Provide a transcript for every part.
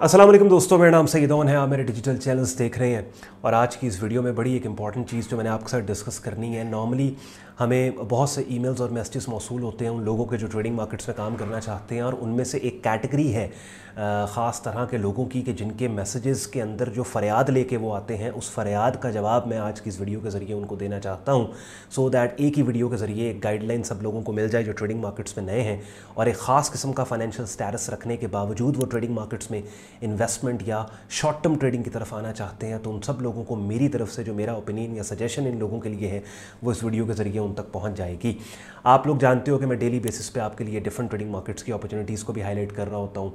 अस्सलाम वालेकुम दोस्तों, मेरा नाम सईदौन है। आप मेरे डिजिटल चैनल्स देख रहे हैं और आज की इस वीडियो में बड़ी एक इंपॉर्टेंट चीज़ जो मैंने आपके साथ डिस्कस करनी है। नॉर्मली हमें बहुत से ईमेल्स और मैसेजेस मौसूल होते हैं उन लोगों के जो ट्रेडिंग मार्केट्स में काम करना चाहते हैं, और उनमें से एक कैटेगरी है ख़ास तरह के लोगों की कि जिनके मैसेजेस के अंदर जो फ़रियाद लेके वो आते हैं, उस फ़रियाद का जवाब मैं आज की इस वीडियो के ज़रिए उनको देना चाहता हूँ, सो दैट एक ही वीडियो के ज़रिए एक गाइडलाइन सब लोगों को मिल जाए जो ट्रेडिंग मार्केट्स में नए हैं और एक ख़ास किस्म का फाइनेंशियल स्टेटस रखने के बावजूद वो ट्रेडिंग मार्केट्स में इन्वेस्टमेंट या शॉर्ट टर्म ट्रेडिंग की तरफ आना चाहते हैं। तो उन सब लोगों को मेरी तरफ से जो मेरा ओपिनियन या सजेशन इन लोगों के लिए है वो इस वीडियो के ज़रिए उन तक पहुँच जाएगी। आप लोग जानते हो कि मैं डेली बेसिस पे आपके लिए डिफरेंट ट्रेडिंग मार्केट्स की अपॉर्चुनिटीज़ को भी हाईलाइट कर रहा होता हूँ।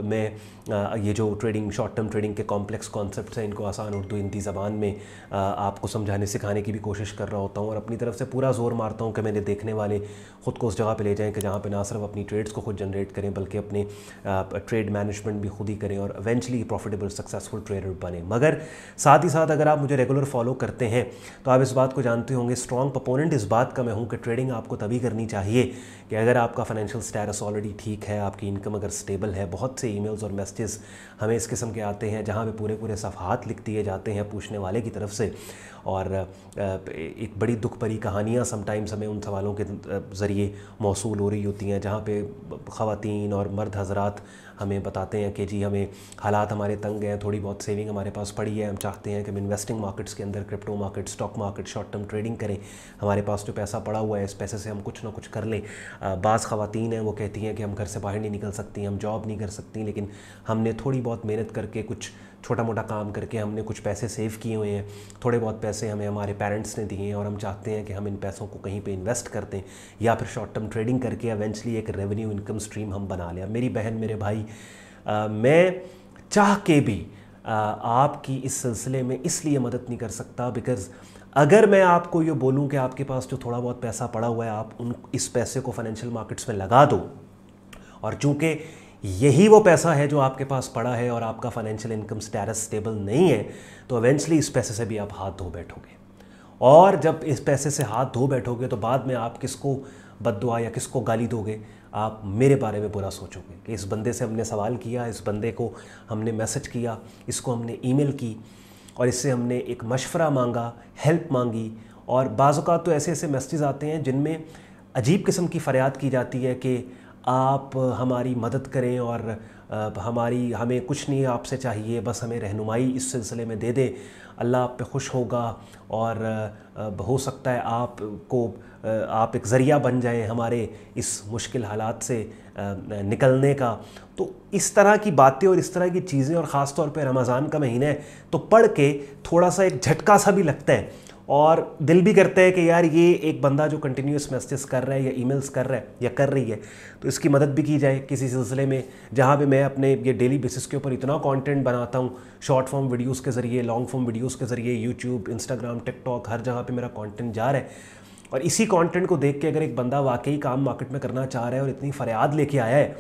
मैं ये जो ट्रेडिंग शॉर्ट टर्म ट्रेडिंग के कॉम्प्लेक्स कॉन्सेप्ट्स हैं इनको आसान उर्दू हिंदी ज़बान में आपको समझाने सिखाने की भी कोशिश कर रहा होता हूँ, और अपनी तरफ से पूरा जोर मारता हूँ कि मैंने देखने वाले ख़ुद को उस जगह पे ले जाएं कि जहाँ पे ना सिर्फ अपनी ट्रेड्स को खुद जनरेट करें बल्कि अपने ट्रेड मैनेजमेंट भी खुद ही करें और इवेंचुअली प्रॉफिटेबल सक्सेसफुल ट्रेडर बने। मगर साथ ही साथ अगर आप मुझे रेगुलर फॉलो करते हैं तो आप इस बात को जानते होंगे, स्ट्रॉन्ग प्रोपोनेंट इस बात का मैं हूँ कि ट्रेडिंग आपको तभी करनी चाहिए कि अगर आपका फाइनेंशियल स्टेटस ऑलरेडी ठीक है, आपकी इनकम अगर स्टेबल है। बहुत से ईमेल्स और मैसेजेस हमें इस किस्म के आते हैं जहाँ पे पूरे पूरे सफ़हात लिख दिए जाते हैं पूछने वाले की तरफ से, और एक बड़ी दुख भरी कहानियाँ समटाइम्स हमें उन सवालों के ज़रिए मौसूल हो रही होती हैं, जहाँ पे ख़वातीन और मर्द हज़रात हमें बताते हैं कि जी हमें हालात हमारे तंग हैं, थोड़ी बहुत सेविंग हमारे पास पड़ी है, हम चाहते हैं कि हम इन्वेस्टिंग मार्केट्स के अंदर crypto market, stock market, short term trading करें, हमारे पास जो पैसा पड़ा हुआ है इस पैसे से हम कुछ ना कुछ कर लें। बाज़ ख़वातीन हैं वो कहती हैं कि हम घर से बाहर नहीं निकल सकती, हम जॉब नहीं कर सकती, लेकिन हमने थोड़ी बहुत मेहनत करके कुछ छोटा मोटा काम करके हमने कुछ पैसे सेव किए हुए हैं, थोड़े बहुत पैसे हमें हमारे पेरेंट्स ने दिए हैं और हम चाहते हैं कि हम इन पैसों को कहीं पे इन्वेस्ट कर दें या फिर शॉर्ट टर्म ट्रेडिंग करके एवेंचुअली एक रेवेन्यू इनकम स्ट्रीम हम बना लें। मेरी बहन, मेरे भाई, मैं चाह के भी आपकी इस सिलसिले में इसलिए मदद नहीं कर सकता बिकॉज़ अगर मैं आपको ये बोलूं कि आपके पास जो थोड़ा बहुत पैसा पड़ा हुआ है आप इस पैसे को फाइनेंशियल मार्केट्स में लगा दो, और चूँकि यही वो पैसा है जो आपके पास पड़ा है और आपका फाइनेंशियल इनकम स्टेटस स्टेबल नहीं है, तो एवेंचुअली इस पैसे से भी आप हाथ धो बैठोगे। और जब इस पैसे से हाथ धो बैठोगे तो बाद में आप किसको बद्दुआ या किसको गाली दोगे? आप मेरे बारे में बुरा सोचोगे कि इस बंदे से हमने सवाल किया, इस बंदे को हमने मैसेज किया, इसको हमने ईमेल की और इससे हमने एक मशवरा मांगा, हेल्प मांगी, और बाज़ औक़ात तो ऐसे ऐसे मैसेजेस आते हैं जिनमें अजीब किस्म की फ़रियाद की जाती है कि आप हमारी मदद करें और हमें कुछ नहीं आपसे चाहिए, बस हमें रहनुमाई इस सिलसिले में दे दे, अल्लाह आप पे खुश होगा और हो सकता है आप एक ज़रिया बन जाएं हमारे इस मुश्किल हालात से निकलने का। तो इस तरह की बातें और इस तरह की चीज़ें, और ख़ास तौर पे रमज़ान का महीना है तो पढ़ के थोड़ा सा एक झटका सा भी लगता है और दिल भी करता है कि यार ये एक बंदा जो कंटिन्यूस मैसेजेस कर रहा है या ईमेल्स कर रहा है या कर रही है तो इसकी मदद भी की जाए किसी सिलसिले में, जहाँ पे मैं अपने ये डेली बेसिस के ऊपर इतना कंटेंट बनाता हूँ, शॉर्ट फॉर्म वीडियोस के ज़रिए, लॉन्ग फॉर्म वीडियोस के ज़रिए, यूट्यूब, इंस्टाग्राम, टिकटॉक, हर जगह पे मेरा कंटेंट जा रहा है। और इसी कंटेंट को देख के अगर एक बंदा वाकई काम मार्केट में करना चाह रहा है और इतनी फ़रियाद लेके आया है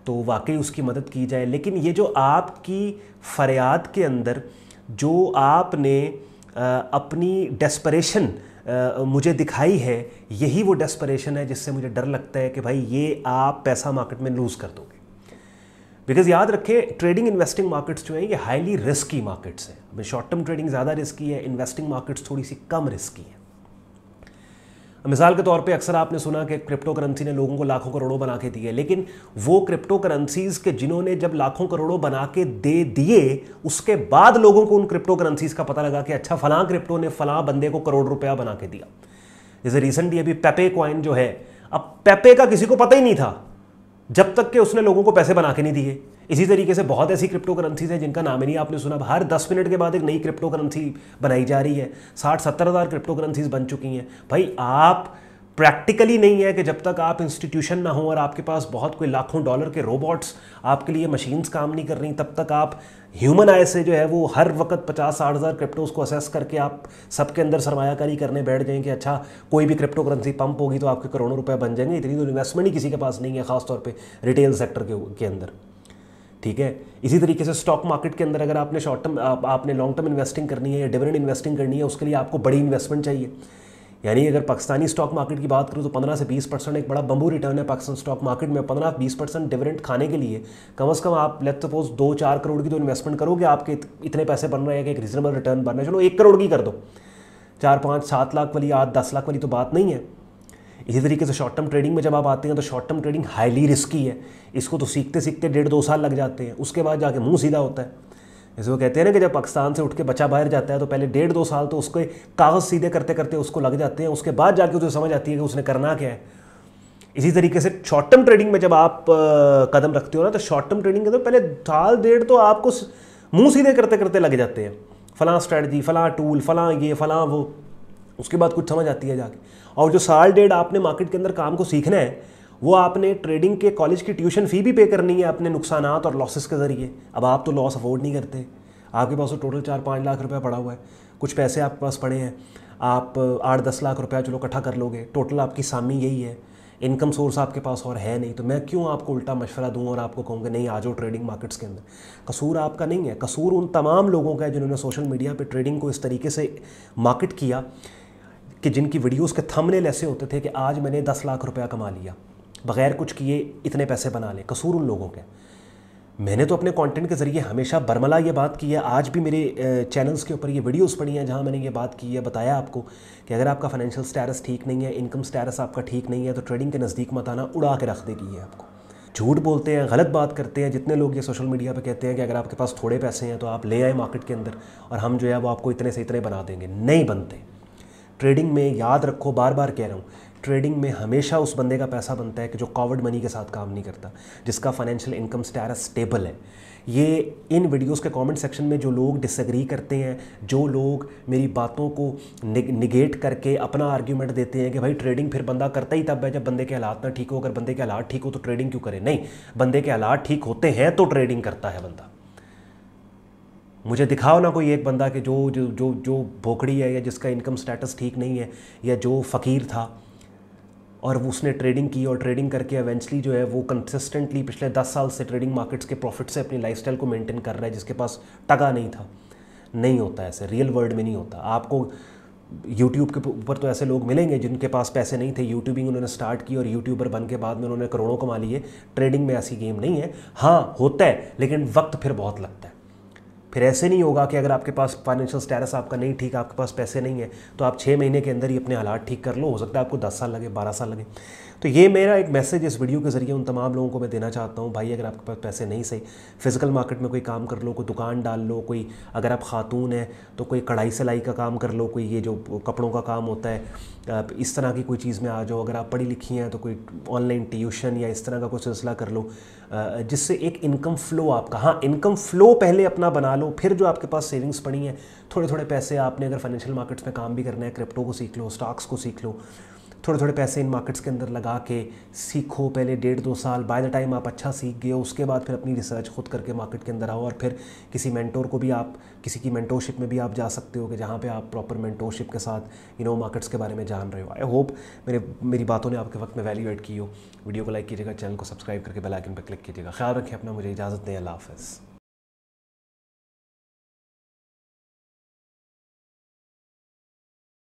तो वाकई उसकी मदद की जाए। लेकिन ये जो आपकी फ़रियाद के अंदर जो आपने अपनी डेस्परेशन मुझे दिखाई है, यही वो डेस्परेशन है जिससे मुझे डर लगता है कि भाई ये आप पैसा मार्केट में लूज़ कर दोगे। बिकॉज याद रखें, ट्रेडिंग इन्वेस्टिंग मार्केट्स जो हैं ये हाईली रिस्की मार्केट्स हैं। शॉर्ट टर्म ट्रेडिंग ज़्यादा रिस्की है, इन्वेस्टिंग मार्केट्स थोड़ी सी कम रिस्की है। मिसाल के तौर पे अक्सर आपने सुना कि क्रिप्टो करेंसी ने लोगों को लाखों करोड़ों बना के दिए, लेकिन वो क्रिप्टो करेंसीज के जिन्होंने जब लाखों करोड़ों बना के दे दिए उसके बाद लोगों को उन क्रिप्टो करेंसीज का पता लगा कि अच्छा फलां क्रिप्टो ने फलां बंदे को करोड़ रुपया बना के दिया। जैसे रिसेंटली अभी पेपे कॉइन जो है, अब पेपे का किसी को पता ही नहीं था जब तक कि उसने लोगों को पैसे बना के नहीं दिए। इसी तरीके से बहुत ऐसी क्रिप्टो करेंसीज हैं जिनका नाम ही नहीं आपने सुना। हर 10 मिनट के बाद एक नई क्रिप्टो करेंसी बनाई जा रही है। 60-70 हज़ार क्रिप्टो करेंसीज बन चुकी हैं। भाई आप प्रैक्टिकली नहीं है कि जब तक आप इंस्टीट्यूशन ना हो और आपके पास बहुत कोई लाखों डॉलर के रोबोट्स आपके लिए मशीन्स काम नहीं कर रही, तब तक आप ह्यूमन आय से जो है वो हर वक्त 50-60 हज़ार क्रिप्टोज़ को असेस करके आप सबके अंदर सरमायाकारी करने बैठ जाएं कि अच्छा कोई भी क्रिप्टो करेंसी पंप होगी तो आपके करोड़ों रुपए बन जाएंगे। इतनी तो इन्वेस्टमेंट ही किसी के पास नहीं है, खासतौर पर रिटेल सेक्टर के अंदर। ठीक है, इसी तरीके से स्टॉक मार्केट के अंदर अगर आपने शॉर्ट टर्म आपने लॉन्ग टर्म इन्वेस्टिंग करनी है या डिविडेंड इन्वेस्टिंग करनी है, उसके लिए आपको बड़ी इन्वेस्टमेंट चाहिए। यानी अगर पाकिस्तानी स्टॉक मार्केट की बात करूँ तो 15 से 20% एक बड़ा बम्बू रिटर्न है पाकिस्तान स्टॉक मार्केट में। 15-20% डिविडेंड खाने के लिए कम से कम आप लेट्स सपोज 2-4 करोड़ की तो इन्वेस्टमेंट करोगे, आपके इतने पैसे बन रहे हैं कि एक रीजनेबल रिटर्न बन रहा है। चलो 1 करोड़ की कर दो, 4-5-7 लाख वाली 8-10 लाख वाली तो बात नहीं है। इसी तरीके से शॉर्ट टर्म ट्रेडिंग में जब आप आते हैं तो short term trading highly risky है। इसको तो सीखते सीखते 1.5-2 साल लग जाते हैं, उसके बाद जाके मुंह सीधा होता है। जैसे वो कहते हैं ना कि जब पाकिस्तान से उठ के बच्चा बाहर जाता है तो पहले 1.5-2 साल तो उसके कागज़ सीधे करते करते उसको लग जाते हैं, उसके बाद जाके उसे समझ आती है कि उसने करना क्या है। इसी तरीके से शॉर्ट टर्म ट्रेडिंग में जब आप कदम रखते हो ना, तो शॉर्ट टर्म ट्रेडिंग के तो पहले 1-1.5 तो आपको मुंह सीधे करते करते लग जाते हैं, फलां स्ट्रैटेजी, फलां टूल, फलां ये, फलां वो। उसके बाद कुछ समझ आती है जाके। और जो 1.5 साल आपने मार्केट के अंदर काम को सीखना है, वो आपने ट्रेडिंग के कॉलेज की ट्यूशन फ़ी भी पे करनी है अपने नुकसानात और लॉसेस के ज़रिए। अब आप तो लॉस अफोर्ड नहीं करते, आपके पास तो टोटल 4-5 लाख रुपया पड़ा हुआ है, कुछ पैसे आपके पास पड़े हैं, आप 8-10 लाख रुपया चलो इकट्ठा कर लोगे, टोटल आपकी सामी यही है, इनकम सोर्स आपके पास और है नहीं। तो मैं क्यों आपको उल्टा मशवरा दूँ और आपको कहूँगा नहीं आ जाओ ट्रेडिंग मार्केट्स के अंदर। कसूर आपका नहीं है, कसूर उन तमाम लोगों का है जिन्होंने सोशल मीडिया पर ट्रेडिंग को इस तरीके से मार्केट किया कि जिनकी वीडियोस के थंबनेल ऐसे होते थे कि आज मैंने 10 लाख रुपया कमा लिया, बग़ैर कुछ किए इतने पैसे बना ले। कसूर उन लोगों के। मैंने तो अपने कंटेंट के ज़रिए हमेशा बरमला ये बात की है, आज भी मेरे चैनल्स के ऊपर ये वीडियोस पड़ी हैं जहाँ मैंने ये बात की है, बताया आपको कि अगर आपका फाइनेंशियल स्टेटस ठीक नहीं है, इनकम स्टेटस आपका ठीक नहीं है, तो ट्रेडिंग के नज़दीक मत आना, उड़ा के रख देगी ये आपको। झूठ बोलते हैं, गलत बात करते हैं जितने लोग ये सोशल मीडिया पे कहते हैं कि अगर आपके पास थोड़े पैसे हैं तो आप ले आए मार्केट के अंदर और हम जो है वो आपको इतने से इतने बना देंगे। नहीं बनते। ट्रेडिंग में याद रखो, बार बार कह रहा हूँ, ट्रेडिंग में हमेशा उस बंदे का पैसा बनता है कि जो कॉवर्ड मनी के साथ काम नहीं करता, जिसका फाइनेंशियल इनकम स्टेटस स्टेबल है। ये इन वीडियोस के कमेंट सेक्शन में जो लोग डिसएग्री करते हैं, जो लोग मेरी बातों को निगेट करके अपना आर्ग्यूमेंट देते हैं कि भाई ट्रेडिंग फिर बंदा करता ही तब है जब बंदे के हालात ना ठीक हो, अगर बंदे के हालात ठीक हो तो ट्रेडिंग क्यों करे। नहीं, बंदे के हालात ठीक होते हैं तो ट्रेडिंग करता है बंदा। मुझे दिखाओ ना कोई एक बंदा कि जो जो जो जो भोकड़ी है या जिसका इनकम स्टेटस ठीक नहीं है या जो फ़कीर था और उसने ट्रेडिंग की और ट्रेडिंग करके एवेंचुअली जो है वो कंसिस्टेंटली पिछले 10 साल से ट्रेडिंग मार्केट्स के प्रॉफिट से अपनी लाइफस्टाइल को मेंटेन कर रहा है, जिसके पास टका नहीं था। नहीं होता ऐसे, रियल वर्ल्ड में नहीं होता। आपको यूट्यूब के ऊपर तो ऐसे लोग मिलेंगे जिनके पास पैसे नहीं थे, यूट्यूबिंग उन्होंने स्टार्ट की और यूट्यूबर बन के बाद में उन्होंने करोड़ों कमा लिए। ट्रेडिंग में ऐसी गेम नहीं है। हाँ होता है, लेकिन वक्त फिर बहुत लगता है। फिर ऐसे नहीं होगा कि अगर आपके पास फाइनेंशियल स्टेटस आपका नहीं ठीक, आपके पास पैसे नहीं है, तो आप 6 महीने के अंदर ही अपने हालात ठीक कर लो। हो सकता है आपको 10 साल लगे, 12 साल लगे। तो ये मेरा एक मैसेज इस वीडियो के ज़रिए उन तमाम लोगों को मैं देना चाहता हूँ, भाई अगर आपके पास पैसे नहीं सही, फिज़िकल मार्केट में कोई काम कर लो, कोई दुकान डाल लो, कोई अगर आप खातून हैं तो कोई कढ़ाई सिलाई का काम कर लो, कोई ये जो कपड़ों का काम होता है इस तरह की कोई चीज़ में आ जाओ। अगर आप पढ़ी लिखी हैं तो कोई ऑनलाइन ट्यूशन या इस तरह का कोई सिलसिला कर लो जिससे एक इनकम फ़्लो आपका, हाँ इनकम फ़्लो पहले अपना बना लो, फिर जो आपके पास सेविंग्स पड़ी हैं थोड़े थोड़े पैसे आपने अगर फाइनेंशियल मार्केट्स में काम भी करना है, क्रिप्टो को सीख लो, स्टॉक्स को सीख लो, थोड़े थोड़े पैसे इन मार्केट्स के अंदर लगा के सीखो पहले 1.5-2 साल। बाय द टाइम आप अच्छा सीख गए हो उसके बाद फिर अपनी रिसर्च खुद करके मार्केट के अंदर आओ और फिर किसी मेंटोर को भी आप, किसी की मेंटोरशिप में भी आप जा सकते हो कि जहाँ पे आप प्रॉपर मेंटोरशिप के साथ मार्केट्स के बारे में जान रहे हो। आई होप मेरी बातों ने आपके वक्त में वैल्यू ऐड की हो। वीडियो को लाइक कीजिएगा, चैनल को सब्सक्राइब करके बेल आइकन पर क्लिक कीजिएगा। ख्याल रखें अपना, मुझे इजाज़त दें, अल्लाह हाफ़िज़।